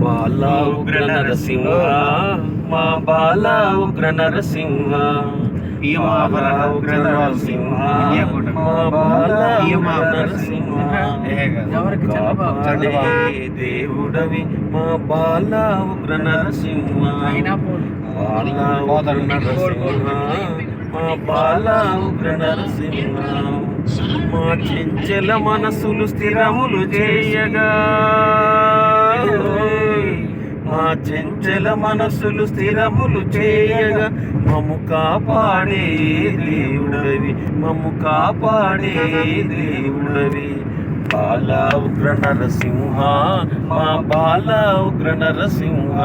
బాల ఉగ్ర నరసింహ మా బాల ఉగ్ర నరసింహ ఉగ్ర నరసింహ మా బాల ఉగ్ర నరసింహ కాపాడే దేవుడవి మా బాల ఉగ్ర నరసింహ బాల ఉగ్ర నరసింహ మా బాల ఉగ్ర నరసింహ మా చెంచల మనసులు స్థిరములు చేయగా మా చెంచల మనసులు స్థిరములు చేయగా మమ్ము కాపాడే దేవుడవి మమ్ము కాపాడే దేవుడవి బాల ఉగ్ర నరసింహ మా బాల ఉగ్ర నరసింహ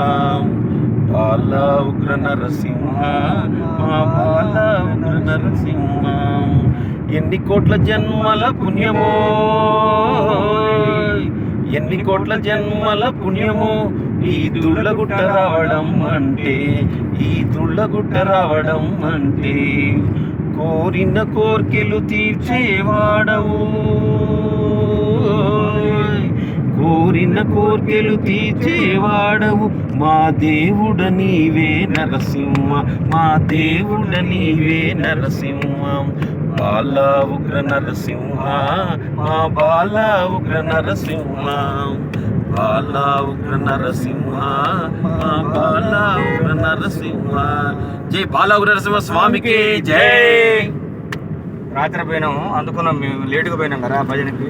బాల ఉగ్ర నరసింహ మా బాల ఉగ్ర నరసింహ ఎన్ని కోట్ల జన్మల పుణ్యమో ఎన్ని కోట్ల జన్మల పుణ్యమో ఈ దుళ్ళగుట్ట రావడం అంటే ఈ దుళ్ళగుట్ట రావడం అంటే కోరిన కోర్కెలు తీర్చేవాడవు కోరిన కోర్కెలు తీర్చేవాడవు మా దేవుడ నీవే నరసింహ మా దేవుడ నీవే నరసింహ బాల ఉగ్ర నరసింహ మా బాల ఉగ్ర నరసింహ బాల ఉగ్ర నరసింహ మా బాల ఉగ్ర నరసింహ జై బాల ఉగ్ర నరసింహ స్వామికి జై. రాత్రి పోయినాము అందుకున్నాం, మేము లేటుగా పోయినాం కదా భజనకి.